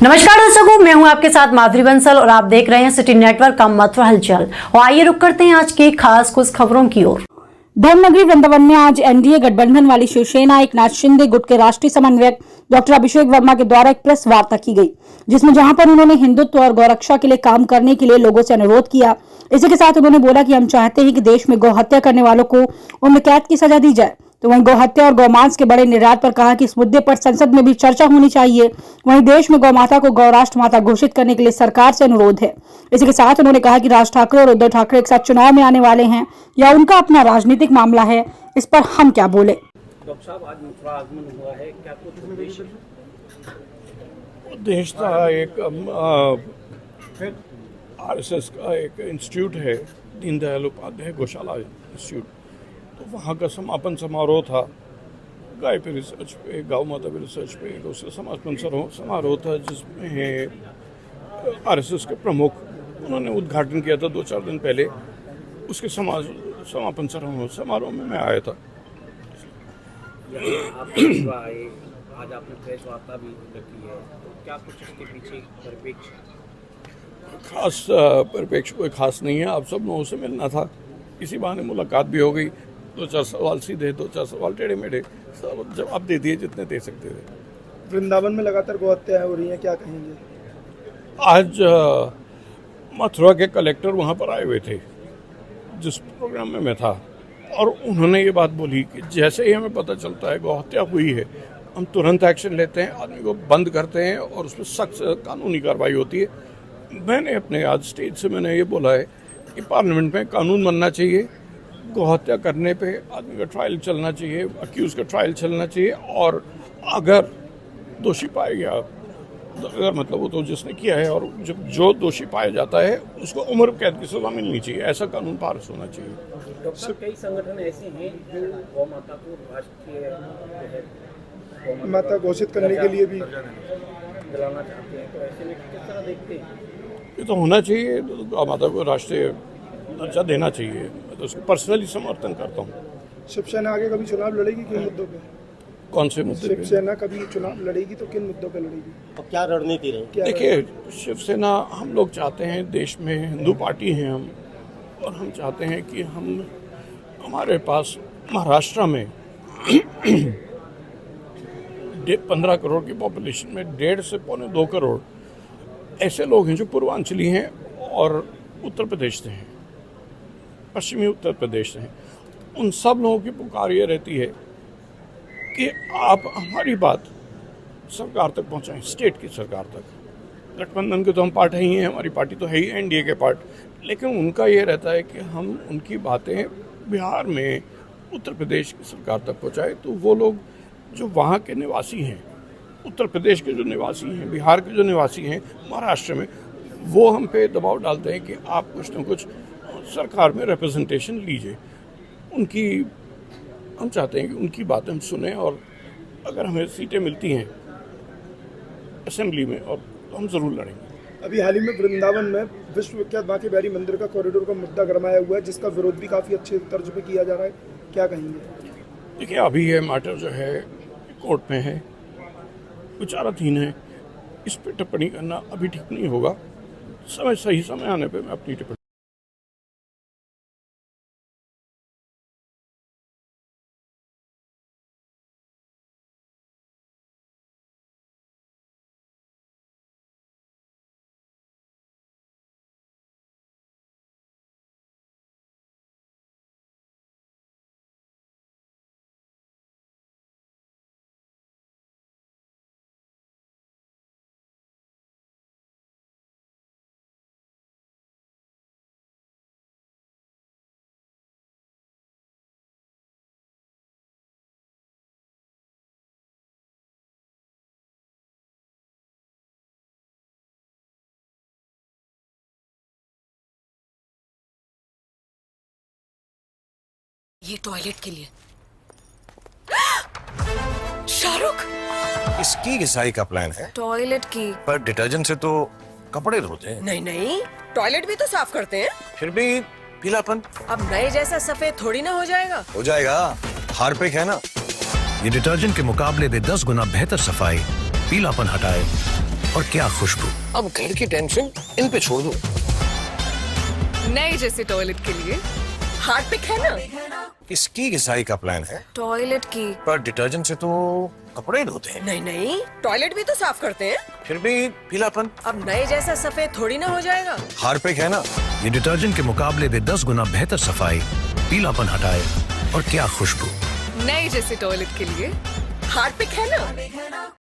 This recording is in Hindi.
नमस्कार दर्शकों, मैं हूं आपके साथ माधुरी बंसल और आप देख रहे हैं सिटी नेटवर्क का मथुरा हलचल। और आइए रुक करते हैं आज की खास कुछ खबरों की ओर। धर्मनगरी वृंदावन में आज एनडीए गठबंधन वाली शिवसेना एकनाथ शिंदे गुट के राष्ट्रीय समन्वयक डॉक्टर अभिषेक वर्मा के द्वारा एक प्रेस वार्ता की गई, जिसमें जहां पर उन्होंने हिंदुत्व और गौरक्षा के लिए काम करने के लिए लोगों से अनुरोध किया। इसी के साथ उन्होंने बोला कि हम चाहते हैं कि देश में गौ हत्या करने वालों को उम्र कैद की सजा दी जाए। तो वहीं गौ हत्या और गौमांस के बड़े निर्यात पर कहा कि इस मुद्दे पर संसद में भी चर्चा होनी चाहिए। वहीं देश में गौ माता को गौ राष्ट्र माता घोषित करने के लिए सरकार से अनुरोध है। इसी के साथ उन्होंने कहा कि राज ठाकरे और उद्धव ठाकरे एक साथ चुनाव में आने वाले हैं या उनका अपना राजनीतिक मामला है, इस पर हम क्या बोले। डॉक्टर साहब, आज मथुरा आगमन हुआ है, क्या कुछ उद्देश्य था? एक आरएसएस का एक इंस्टीट्यूट है, दीनदयाल उपाध्याय गौशाला इंस्टीट्यूट, तो वहाँ का समापन समारोह था। गाय पे रिसर्च पे, गौ माता पे रिसर्च पे उसका समापन समारोह था, जिसमें आरएसएस के प्रमुख उन्होंने उद्घाटन किया था 2-4 दिन पहले। उसके समापन समारोह में मैं आया था। आज आपने प्रेस वार्ता भी रखी है, तो क्या कुछ इसके पीछे परिप्रेक्ष्य? खास परिप्रेक्ष्य कोई खास नहीं है। आप सब लोगों से मिलना था, इसी बहाने मुलाकात भी हो गई। 2-4 सवाल सीधे, 2-4 सवाल टेढ़े मेढ़े, सब जवाब दे दिए जितने दे सकते थे। वृंदावन में लगातार गौ हत्याएं हो रही हैं, क्या कहेंगे? आज मथुरा के कलेक्टर वहाँ पर आए हुए थे, जिस प्रोग्राम में मैं था, और उन्होंने ये बात बोली कि जैसे ही हमें पता चलता है गौ हत्या हुई है, हम तुरंत एक्शन लेते हैं, आदमी को बंद करते हैं और उसमें सख्त कानूनी कार्रवाई होती है। मैंने अपने आज स्टेज से मैंने ये बोला है कि पार्लियामेंट में कानून बनना चाहिए, गौ हत्या करने पे आदमी का ट्रायल चलना चाहिए, अक्यूज का ट्रायल चलना चाहिए, और अगर दोषी पाया गया, अगर मतलब वो तो जिसने किया है, और जब जो दोषी पाया जाता है उसको उम्र कैद की सजा मिलनी चाहिए, ऐसा कानून पास होना चाहिए। डॉक्टर साहब, कई संगठन ऐसे हैं जो गौ माता को राष्ट्रीय माता घोषित करने के लिए भी दिलाना चाहते हैं, तो ऐसे में किस तरह देखते हैं? ये तो होना चाहिए, गौ माता को राष्ट्रीय दर्जा देना चाहिए। मैं तो उसको पर्सनली समर्थन करता हूँ। शिवसेना आगे कभी चुनाव लड़ेगी किन मुद्दों पे? कौन से मुद्दे पे? शिवसेना कभी चुनाव लड़ेगी तो किन मुद्दों पे लड़ेगी? तो क्या रणनीति रहेगी? देखिए, शिवसेना, हम लोग चाहते हैं, देश में हिंदू पार्टी हैं हम, और हम चाहते हैं कि हमारे पास महाराष्ट्र में 15 करोड़ की पॉपुलेशन में 1.5 से 2.25 करोड़ ऐसे लोग हैं जो पूर्वांचली हैं और उत्तर प्रदेश से हैं, पश्चिमी उत्तर प्रदेश से हैं। उन सब लोगों की पुकार ये रहती है कि आप हमारी बात सरकार तक पहुंचाएं, स्टेट की सरकार तक। गठबंधन के तो हम पार्ट ही हैं, हमारी पार्टी तो है ही एनडीए के पार्ट, लेकिन उनका ये रहता है कि हम उनकी बातें बिहार में, उत्तर प्रदेश की सरकार तक पहुंचाएं। तो वो लोग जो वहाँ के निवासी हैं, उत्तर प्रदेश के जो निवासी हैं, बिहार के जो निवासी हैं, महाराष्ट्र में, वो हम पे दबाव डालते हैं कि आप कुछ न कुछ सरकार में रिप्रेजेंटेशन लीजिए। हम चाहते हैं कि उनकी बातें हम सुने, और अगर हमें सीटें मिलती हैं असेंबली में, और तो हम ज़रूर लड़ेंगे। अभी हाल ही में वृंदावन में विश्व विख्यात बांके बिहारी मंदिर का कॉरिडोर का मुद्दा गरमाया हुआ है, जिसका विरोध भी काफी अच्छे तर्ज पे किया जा रहा है, क्या कहेंगे? देखिए, अभी ये मैटर जो है कोर्ट में है, विचाराधीन है। इस पर टिप्पणी करना अभी ठीक नहीं होगा। सही समय आने पे मैं अपनी टिप्पणी ये टॉयलेट के लिए। शाहरुख, इसकी घिसाई का प्लान है, टॉयलेट की। पर डिटर्जेंट से तो कपड़े धोते हैं। नहीं नहीं, टॉयलेट भी तो साफ करते हैं। फिर भी पीलापन। अब नए जैसा सफेद थोड़ी ना हो जाएगा। हो जाएगा, हार्पिक है ना। ये डिटर्जेंट के मुकाबले भी 10 गुना बेहतर सफाई, पीलापन हटाए, और क्या खुशबू। अब घर की टेंशन इन पे छोड़ दो। नए जैसे टॉयलेट के लिए हार्पिक है ना। इसकी घिसाई का प्लान है, टॉयलेट की। पर डिटर्जेंट से तो कपड़े धोते हैं। नहीं नहीं, टॉयलेट भी तो साफ करते हैं। फिर भी पीलापन। अब नए जैसा सफेद थोड़ी ना हो जाएगा। हार्पिक है ना, ये डिटर्जेंट के मुकाबले भी 10 गुना बेहतर सफाई, पीलापन हटाए और क्या खुशबू। नए जैसे टॉयलेट के लिए हार्पिक है ना।